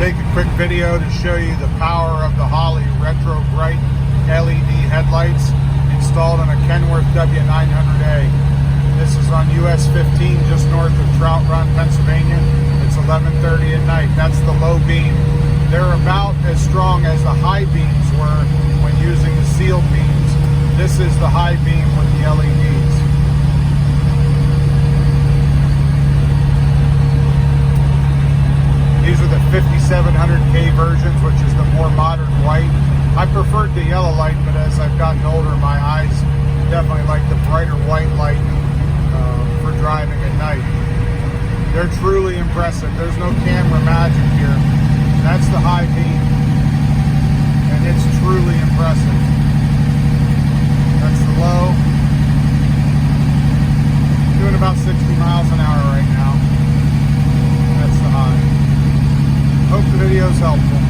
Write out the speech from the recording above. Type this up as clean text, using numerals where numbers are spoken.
Take a quick video to show you the power of the Holley RetroBright LED headlights installed on a Kenworth W900A. This is on US 15 just north of Trout Run, Pennsylvania. It's 11:30 at night. That's the low beam. They're about as strong as the high beams were when using the sealed beams. This is the high beam with the LEDs. These are the 5700K versions, which is the more modern white. I preferred the yellow light, but as I've gotten older, my eyes definitely like the brighter white light for driving at night. They're truly impressive. There's no camera magic here. That's the high beam, and it's truly impressive. That's the low. Doing about 60 miles an hour right now. That's the high. Hope the video is helpful.